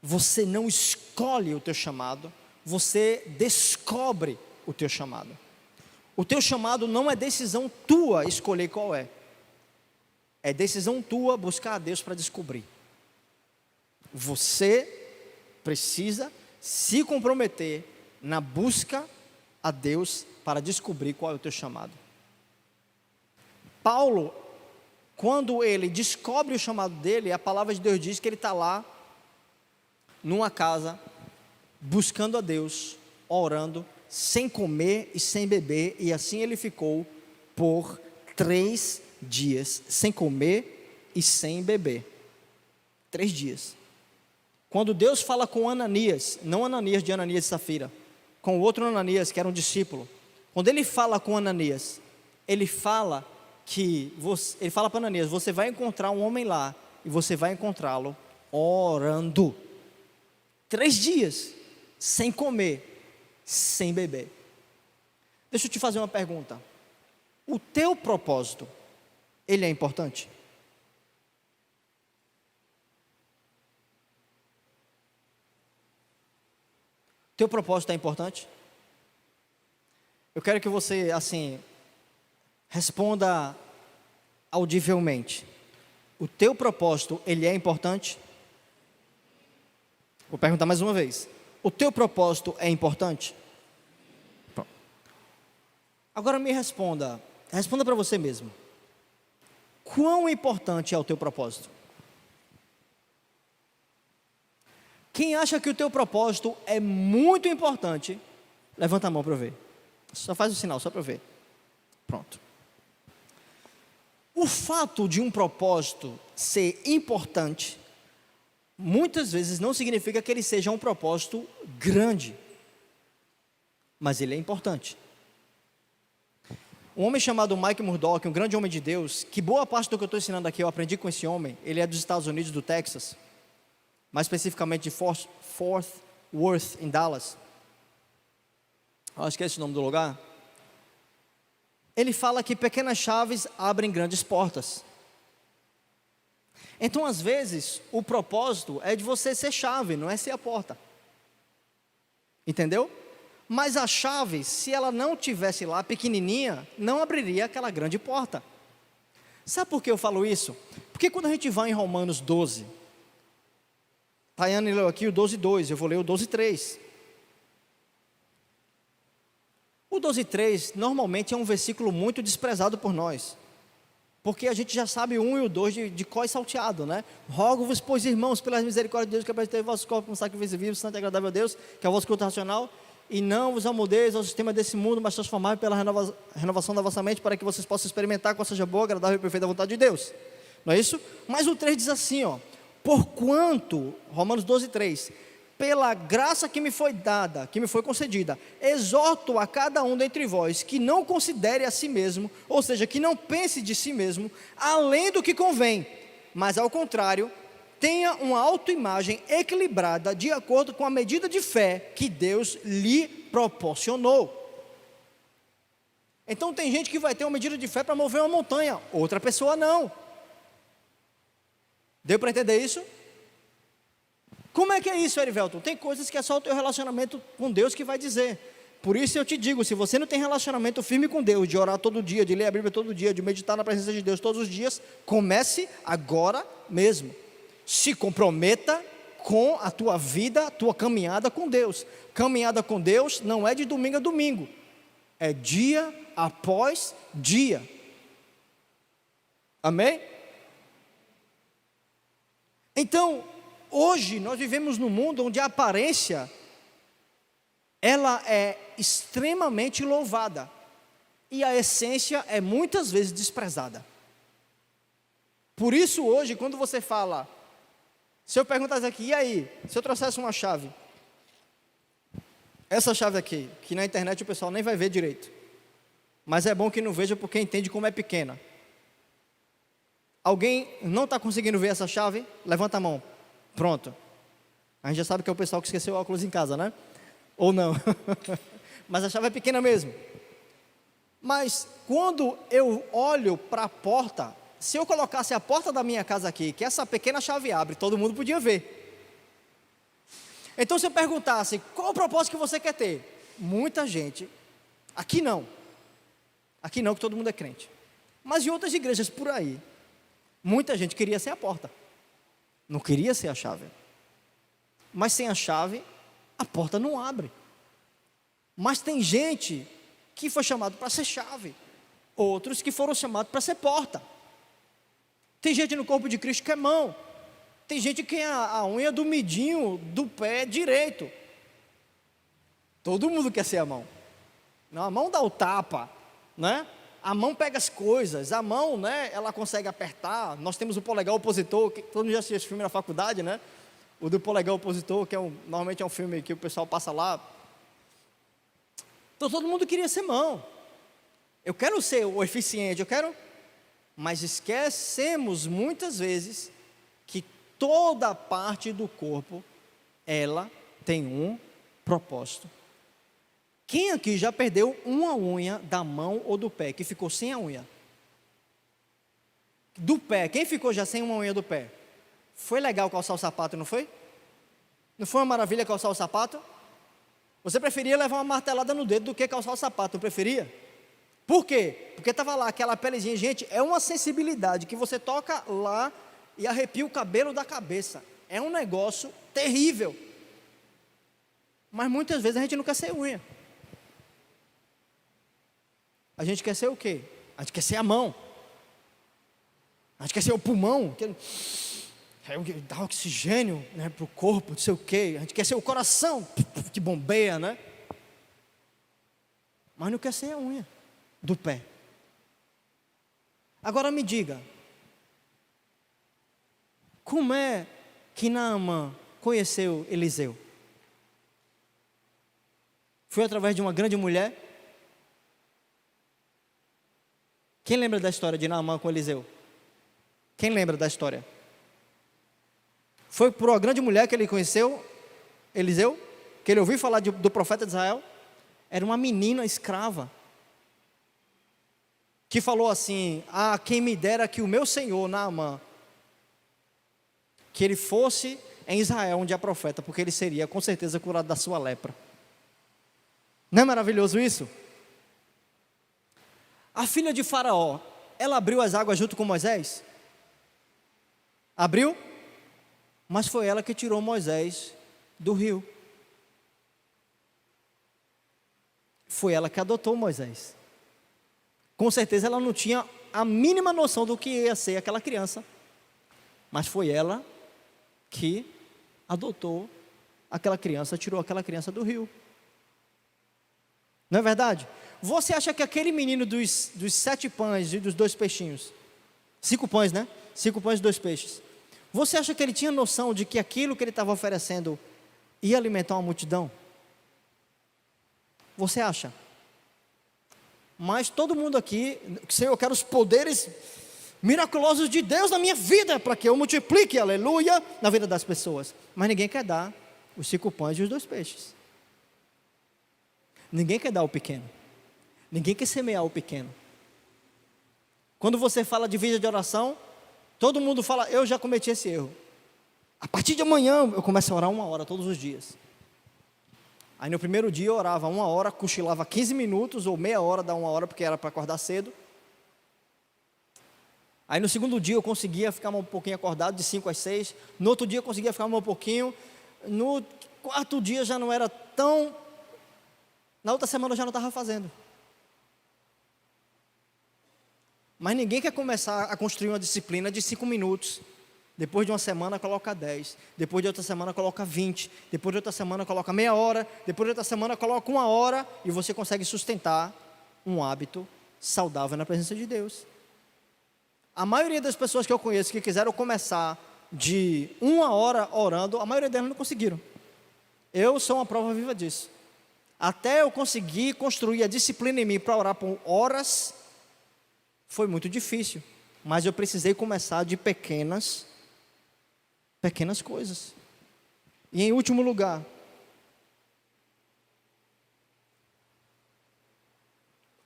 Speaker 1: Você não escolhe o teu chamado, você descobre o teu chamado. O teu chamado não é decisão tua escolher qual é. É decisão tua buscar a Deus para descobrir. Você precisa se comprometer na busca a Deus para descobrir qual é o teu chamado. Paulo, quando ele descobre o chamado dele, a palavra de Deus diz que ele está lá, numa casa, buscando a Deus, orando, sem comer e sem beber, e assim ele ficou por 3 dias, sem comer e sem beber. 3 dias. Quando Deus fala com Ananias, não Ananias de Ananias e Safira, com o outro Ananias que era um discípulo, quando ele fala com Ananias, ele fala para Ananias, você vai encontrar um homem lá, e você vai encontrá-lo orando. 3 dias, sem comer, sem beber. Deixa eu te fazer uma pergunta. O teu propósito, ele é importante? Teu propósito é importante? Eu quero que você, assim, responda audivelmente. O teu propósito, ele é importante? Vou perguntar mais uma vez. O teu propósito é importante? Pronto. Agora me responda para você mesmo. Quão importante é o teu propósito? Quem acha que o teu propósito é muito importante, levanta a mão para eu ver. Só faz o sinal, só para eu ver. Pronto. O fato de um propósito ser importante, muitas vezes não significa que ele seja um propósito grande, mas ele é importante. Um homem chamado Mike Murdock, um grande homem de Deus, que boa parte do que eu estou ensinando aqui eu aprendi com esse homem. Ele é dos Estados Unidos, do Texas, mais especificamente de Fort Worth, em Dallas. Acho que é esse o nome do lugar. Ele fala que pequenas chaves abrem grandes portas. Então, às vezes, o propósito é de você ser chave, não é ser a porta. Entendeu? Mas a chave, se ela não tivesse lá pequenininha, não abriria aquela grande porta. Sabe por que eu falo isso? Porque quando a gente vai em Romanos 12, Tayane leu aqui o 12:2, eu vou ler o 12:3. O 12:3 normalmente é um versículo muito desprezado por nós, porque a gente já sabe o 1 e o 2 de cor e salteado, né? Rogo-vos, pois irmãos, pelas misericórdias de Deus, que apresentei vosso corpo como sacrifício vivo, santo e agradável a Deus, que é o vosso culto racional, e não vos amoldeis ao sistema desse mundo, mas transformai pela renovação da vossa mente, para que vocês possam experimentar qual seja boa, agradável e perfeita vontade de Deus. Não é isso? Mas o 3 diz assim, ó: porquanto, Romanos 12:3, pela graça que me foi dada, que me foi concedida, exorto a cada um dentre vós que não considere a si mesmo, ou seja, que não pense de si mesmo, além do que convém, mas ao contrário, tenha uma autoimagem equilibrada, de acordo com a medida de fé que Deus lhe proporcionou. Então tem gente que vai ter uma medida de fé para mover uma montanha, outra pessoa não. Deu para entender isso? Como é que é isso, Erivelton? Tem coisas que é só o teu relacionamento com Deus que vai dizer. Por isso eu te digo, se você não tem relacionamento firme com Deus, de orar todo dia, de ler a Bíblia todo dia, de meditar na presença de Deus todos os dias, comece agora mesmo. Se comprometa com a tua vida, a tua caminhada com Deus. Caminhada com Deus não é de domingo a domingo, é dia após dia. Amém? Então, hoje nós vivemos num mundo onde a aparência, ela é extremamente louvada, e a essência é muitas vezes desprezada. Por isso hoje, quando você fala, se eu perguntasse aqui, e aí, se eu trouxesse uma chave, essa chave aqui, que na internet o pessoal nem vai ver direito, mas é bom que não veja porque entende como é pequena. Alguém não está conseguindo ver essa chave? Levanta a mão. Pronto. A gente já sabe que é o pessoal que esqueceu o óculos em casa, né? Ou não. Mas a chave é pequena mesmo. Mas quando eu olho para a porta, se eu colocasse a porta da minha casa aqui, que essa pequena chave abre, todo mundo podia ver. Então, se eu perguntasse, qual o propósito que você quer ter? Muita gente, aqui não, que todo mundo é crente, mas em outras igrejas por aí, muita gente queria ser a porta, não queria ser a chave. Mas sem a chave, a porta não abre. Mas tem gente que foi chamado para ser chave, outros que foram chamados para ser porta. Tem gente no corpo de Cristo que é mão, tem gente que é a unha do midinho do pé direito. Todo mundo quer ser a mão. Não, a mão dá o tapa, né? A mão pega as coisas, a mão, né, ela consegue apertar. Nós temos o polegar opositor, que todo mundo já assistiu esse filme na faculdade, né? O do polegar opositor, que normalmente é um filme que o pessoal passa lá. Então todo mundo queria ser mão. Eu quero ser o eficiente, mas esquecemos muitas vezes que toda parte do corpo, ela tem um propósito. Quem aqui já perdeu uma unha da mão ou do pé, que ficou sem a unha? Do pé, quem ficou já sem uma unha do pé? Foi legal calçar o sapato, não foi? Não foi uma maravilha calçar o sapato? Você preferia levar uma martelada no dedo do que calçar o sapato, não preferia? Por quê? Porque estava lá aquela pelezinha. Gente, é uma sensibilidade que você toca lá e arrepia o cabelo da cabeça. É um negócio terrível. Mas muitas vezes a gente não quer ser unha. A gente quer ser o quê? A gente quer ser a mão. A gente quer ser o pulmão, que dá oxigênio, né, para o corpo, não sei o quê. A gente quer ser o coração, que bombeia, né? Mas não quer ser a unha do pé. Agora me diga, como é que Naamã conheceu Eliseu? Foi através de uma grande mulher? Quem lembra da história de Naamã com Eliseu? Quem lembra da história? Foi por uma grande mulher que ele conheceu Eliseu? Que ele ouviu falar do profeta de Israel? Era uma menina escrava, que falou assim: ah, quem me dera que o meu senhor Naamã, que ele fosse em Israel onde há profeta, porque ele seria com certeza curado da sua lepra. Não é maravilhoso isso? A filha de Faraó, ela abriu as águas junto com Moisés? Abriu? Mas foi ela que tirou Moisés do rio. Foi ela que adotou Moisés. Com certeza ela não tinha a mínima noção do que ia ser aquela criança, mas foi ela que adotou aquela criança, tirou aquela criança do rio. Não é verdade? Você acha que aquele menino dos 7 pães e dos 2 peixinhos, 5 pães, né? 5 pães e 2 peixes, você acha que ele tinha noção de que aquilo que ele estava oferecendo ia alimentar uma multidão? Você acha? Mas todo mundo aqui, Senhor, eu quero os poderes miraculosos de Deus na minha vida, para que eu multiplique, aleluia, na vida das pessoas. Mas ninguém quer dar os 5 pães e os 2 peixes. Ninguém quer dar o pequeno. Ninguém quer semear o pequeno. Quando você fala de vida de oração, todo mundo fala: eu já cometi esse erro. A partir de amanhã eu começo a orar 1 hora todos os dias. Aí no primeiro dia eu orava 1 hora, cochilava 15 minutos ou meia hora da 1 hora, porque era para acordar cedo. Aí no segundo dia eu conseguia ficar um pouquinho acordado, de 5 às 6. No outro dia eu conseguia ficar um pouquinho. No 4º dia já não era tão. Na outra semana eu já não estava fazendo. Mas ninguém quer começar a construir uma disciplina de 5 minutos. Depois de uma semana coloca 10. Depois de outra semana coloca 20. Depois de outra semana coloca meia hora. Depois de outra semana coloca 1 hora. E você consegue sustentar um hábito saudável na presença de Deus. A maioria das pessoas que eu conheço que quiseram começar de 1 hora orando, a maioria delas não conseguiram. Eu sou uma prova viva disso. Até eu conseguir construir a disciplina em mim para orar por horas, foi muito difícil. Mas eu precisei começar de pequenas coisas. E em último lugar,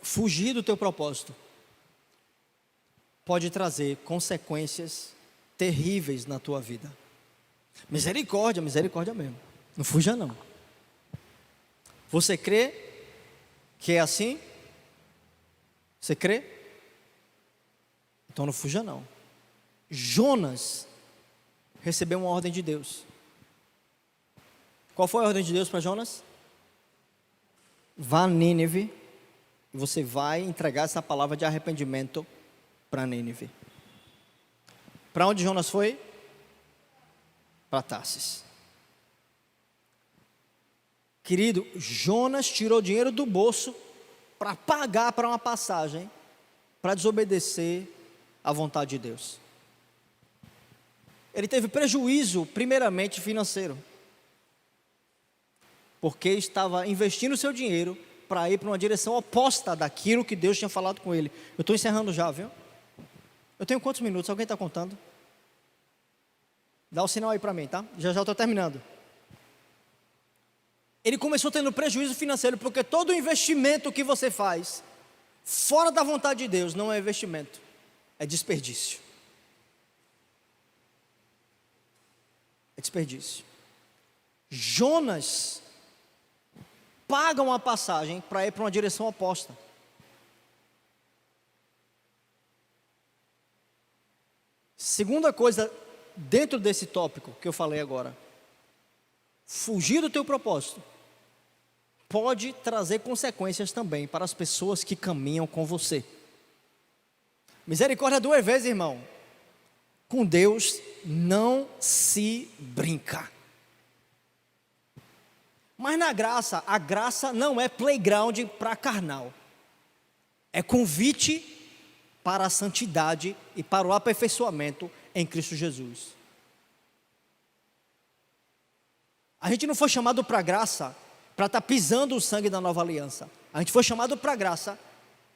Speaker 1: fugir do teu propósito pode trazer consequências terríveis na tua vida. Misericórdia, misericórdia mesmo. Não fuja não. Você crê que é assim? Você crê? Então não fuja não. Jonas recebeu uma ordem de Deus. Qual foi a ordem de Deus para Jonas? Vá a Nínive e você vai entregar essa palavra de arrependimento para Nínive. Para onde Jonas foi? Para Tarsis. Querido, Jonas tirou dinheiro do bolso para pagar para uma passagem, para desobedecer à vontade de Deus. Ele teve prejuízo, primeiramente financeiro, porque estava investindo seu dinheiro para ir para uma direção oposta daquilo que Deus tinha falado com ele. Eu estou encerrando já, viu? Eu tenho quantos minutos? Alguém está contando? Dá o sinal aí para mim, tá? Já estou terminando. Ele começou tendo prejuízo financeiro, porque todo investimento que você faz fora da vontade de Deus não é investimento, é desperdício. É desperdício. Jonas paga uma passagem para ir para uma direção oposta. Segunda coisa, dentro desse tópico que eu falei agora, fugir do teu propósito pode trazer consequências também para as pessoas que caminham com você. Misericórdia duas vezes, irmão. Com Deus não se brinca. Mas na graça, a graça não é playground para carnal. É convite para a santidade e para o aperfeiçoamento em Cristo Jesus. A gente não foi chamado para a graça para estar pisando o sangue da nova aliança. A gente foi chamado para a graça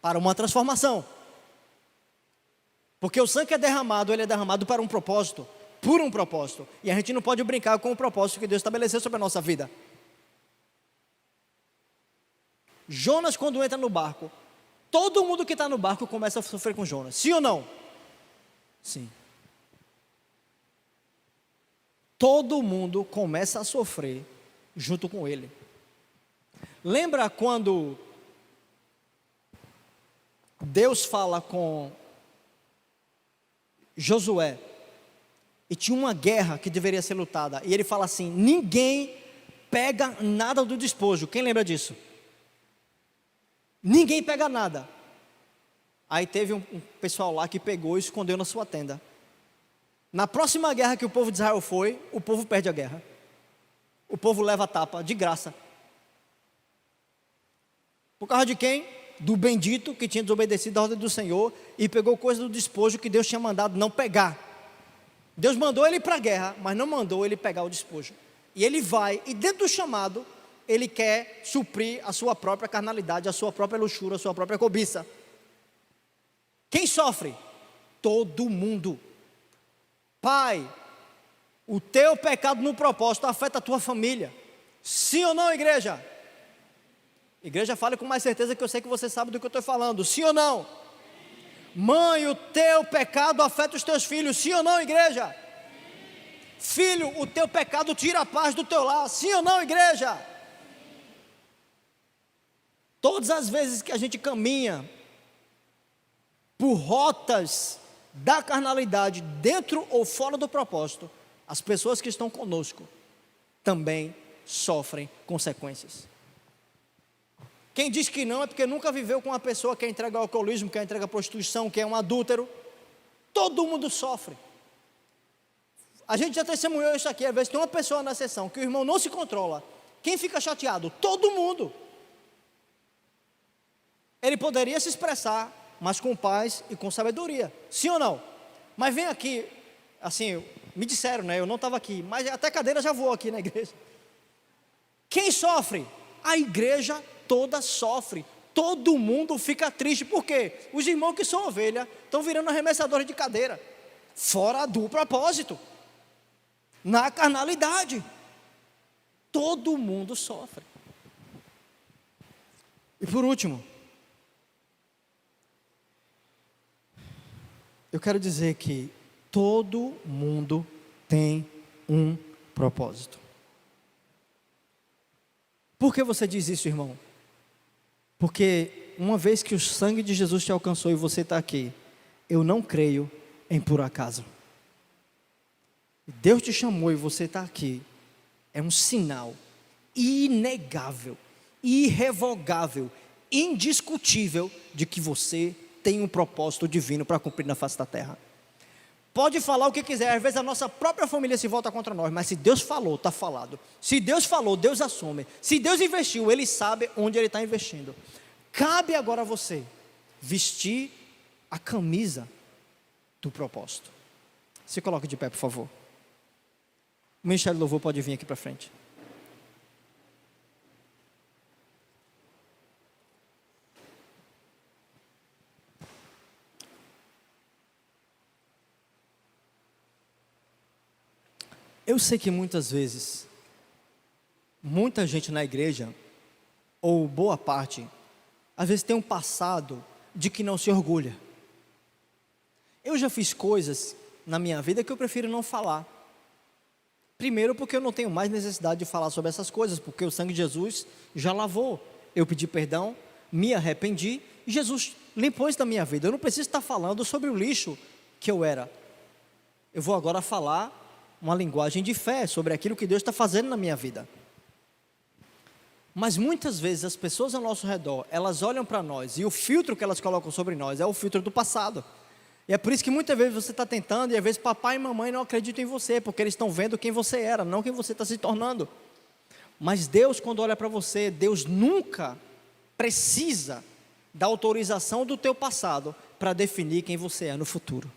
Speaker 1: para uma transformação. Porque o sangue que é derramado, ele é derramado para um propósito, por um propósito. E a gente não pode brincar com o propósito que Deus estabeleceu sobre a nossa vida. Jonas, quando entra no barco, todo mundo que está no barco começa a sofrer com Jonas. Sim ou não? Sim. Todo mundo começa a sofrer junto com ele. Lembra quando Deus fala com Josué e tinha uma guerra que deveria ser lutada, e ele fala assim: ninguém pega nada do despojo. Quem lembra disso? Ninguém pega nada. Aí teve um pessoal lá que pegou e escondeu na sua tenda. Na próxima guerra que o povo de Israel foi, o povo perde a guerra. O povo leva a tapa de graça. Por causa de quem? Do bendito que tinha desobedecido a ordem do Senhor e pegou coisa do despojo que Deus tinha mandado não pegar. Deus mandou ele para a guerra, mas não mandou ele pegar o despojo. E ele vai, e dentro do chamado, ele quer suprir a sua própria carnalidade, a sua própria luxúria, a sua própria cobiça. Quem sofre? Todo mundo. Pai, o teu pecado no propósito afeta a tua família. Sim ou não, igreja? Igreja, fale com mais certeza, que eu sei que você sabe do que eu estou falando. Sim ou não? Mãe, o teu pecado afeta os teus filhos. Sim ou não, igreja? Filho, o teu pecado tira a paz do teu lar. Sim ou não, igreja? Todas as vezes que a gente caminha por rotas da carnalidade, dentro ou fora do propósito, as pessoas que estão conosco também sofrem consequências. Quem diz que não é porque nunca viveu com uma pessoa que entrega ao alcoolismo, que entrega à prostituição, que é um adúltero. Todo mundo sofre. A gente já testemunhou isso aqui. Às vezes tem uma pessoa na sessão que o irmão não se controla. Quem fica chateado? Todo mundo. Ele poderia se expressar, mas com paz e com sabedoria. Sim ou não? Mas vem aqui, assim, me disseram, né? Eu não estava aqui, mas até cadeira já voou aqui na igreja. Quem sofre? A igreja toda sofre. Todo mundo fica triste. Por quê? Os irmãos que são ovelha estão virando arremessadores de cadeira. Fora do propósito. Na carnalidade. Todo mundo sofre. E por último, eu quero dizer que todo mundo tem um propósito. Por que você diz isso, irmão? Porque uma vez que o sangue de Jesus te alcançou e você está aqui, eu não creio em por acaso. Deus te chamou e você está aqui, é um sinal inegável, irrevogável, indiscutível de que você tem um propósito divino para cumprir na face da terra. Pode falar o que quiser, às vezes a nossa própria família se volta contra nós, mas se Deus falou, está falado. Se Deus falou, Deus assume. Se Deus investiu, Ele sabe onde Ele está investindo. Cabe agora a você vestir a camisa do propósito. Se coloque de pé, por favor. O Ministério do Louvor pode vir aqui para frente. Eu sei que muitas vezes, muita gente na igreja, ou boa parte, às vezes tem um passado de que não se orgulha. Eu já fiz coisas na minha vida que eu prefiro não falar. Primeiro porque eu não tenho mais necessidade de falar sobre essas coisas, porque o sangue de Jesus já lavou. Eu pedi perdão, me arrependi, e Jesus limpou isso da minha vida. Eu não preciso estar falando sobre o lixo que eu era. Eu vou agora falar uma linguagem de fé sobre aquilo que Deus está fazendo na minha vida. Mas muitas vezes as pessoas ao nosso redor, elas olham para nós e o filtro que elas colocam sobre nós é o filtro do passado. E é por isso que muitas vezes você está tentando e às vezes papai e mamãe não acreditam em você, porque eles estão vendo quem você era, não quem você está se tornando. Mas Deus, quando olha para você, Deus nunca precisa da autorização do teu passado para definir quem você é no futuro.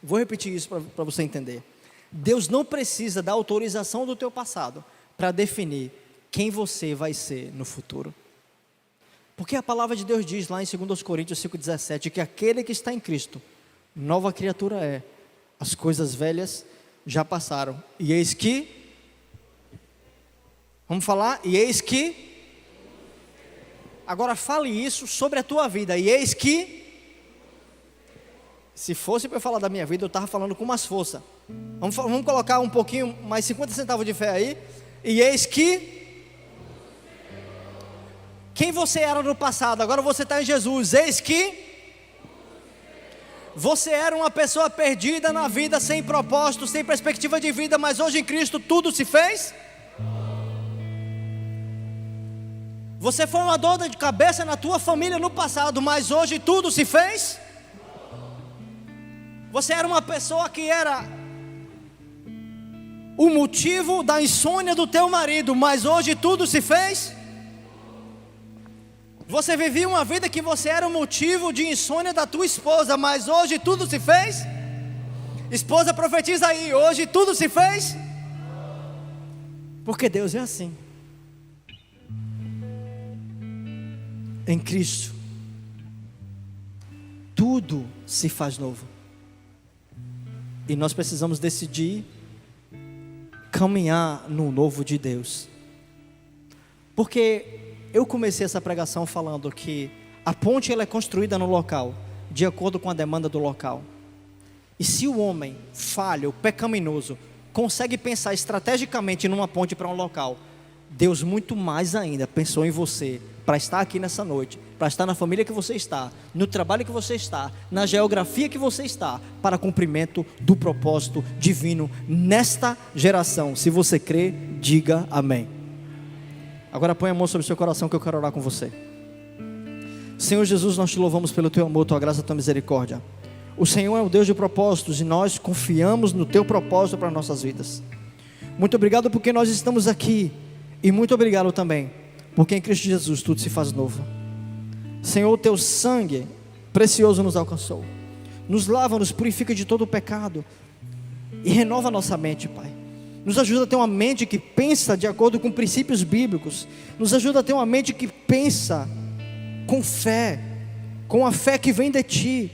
Speaker 1: Vou repetir isso para você entender. Deus não precisa da autorização do teu passado para definir quem você vai ser no futuro. Porque a palavra de Deus diz lá em 2 Coríntios 5,17 que aquele que está em Cristo, nova criatura é. As coisas velhas já passaram. E eis que, vamos falar? E eis que, agora fale isso sobre a tua vida. E eis que, se fosse para eu falar da minha vida, eu estava falando com mais força. Vamos colocar um pouquinho, mais 50 centavos de fé aí. E eis que, quem você era no passado, agora você está em Jesus. Eis que, você era uma pessoa perdida na vida, sem propósito, sem perspectiva de vida, mas hoje em Cristo tudo se fez. Você foi uma dor de cabeça na tua família no passado, mas hoje tudo se fez. Você era uma pessoa que era o motivo da insônia do teu marido, mas hoje tudo se fez. Você vivia uma vida que você era o motivo de insônia da tua esposa, mas hoje tudo se fez. Esposa, profetiza aí, hoje tudo se fez. Porque Deus é assim. Em Cristo tudo se faz novo. E nós precisamos decidir caminhar no novo de Deus. Porque eu comecei essa pregação falando que a ponte ela é construída no local, de acordo com a demanda do local. E se o homem falho, pecaminoso, consegue pensar estrategicamente numa ponte para um local, Deus muito mais ainda pensou em você para estar aqui nessa noite, para estar na família que você está, no trabalho que você está, na geografia que você está, para cumprimento do propósito divino nesta geração. Se você crê, diga amém. Agora põe a mão sobre o seu coração que eu quero orar com você. Senhor Jesus, nós te louvamos pelo teu amor, tua graça, tua misericórdia. O Senhor é o Deus de propósitos e nós confiamos no teu propósito para nossas vidas. Muito obrigado porque nós estamos aqui. E muito obrigado também porque em Cristo Jesus tudo se faz novo. Senhor, o teu sangue precioso nos alcançou. Nos lava, nos purifica de todo o pecado e renova a nossa mente, Pai. Nos ajuda a ter uma mente que pensa de acordo com princípios bíblicos. Nos ajuda a ter uma mente que pensa com fé, com a fé que vem de Ti.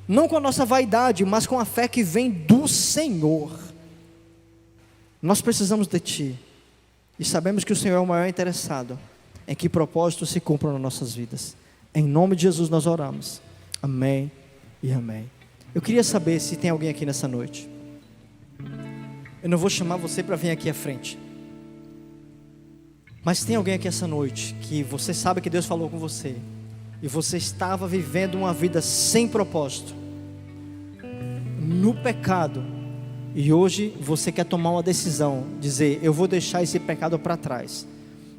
Speaker 1: Não com a nossa vaidade, mas com a fé que vem do Senhor. Nós precisamos de Ti. E sabemos que o Senhor é o maior interessado em que propósitos se cumpram nas nossas vidas. Em nome de Jesus nós oramos. Amém e amém. Eu queria saber se tem alguém aqui nessa noite. Eu não vou chamar você para vir aqui à frente. Mas tem alguém aqui essa noite que você sabe que Deus falou com você e você estava vivendo uma vida sem propósito, no pecado, e hoje você quer tomar uma decisão, dizer: eu vou deixar esse pecado para trás,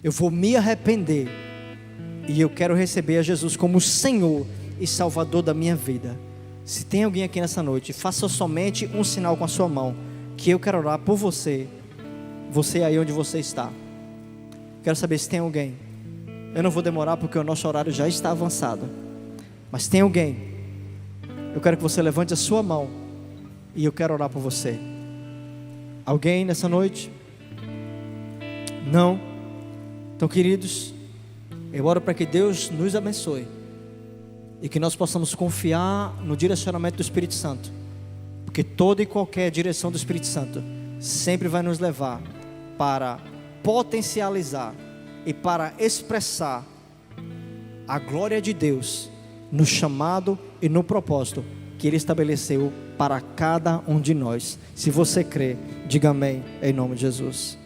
Speaker 1: eu vou me arrepender e eu quero receber a Jesus como Senhor e Salvador da minha vida. Se tem alguém aqui nessa noite, faça somente um sinal com a sua mão, que eu quero orar por você. Você aí onde você está. Quero saber se tem alguém. Eu não vou demorar porque o nosso horário já está avançado. Mas tem alguém. Eu quero que você levante a sua mão e eu quero orar por você. Alguém nessa noite? Não? Então, queridos, eu oro para que Deus nos abençoe e que nós possamos confiar no direcionamento do Espírito Santo, porque toda e qualquer direção do Espírito Santo sempre vai nos levar para potencializar e para expressar a glória de Deus no chamado e no propósito que Ele estabeleceu para cada um de nós. Se você crê, diga amém em nome de Jesus.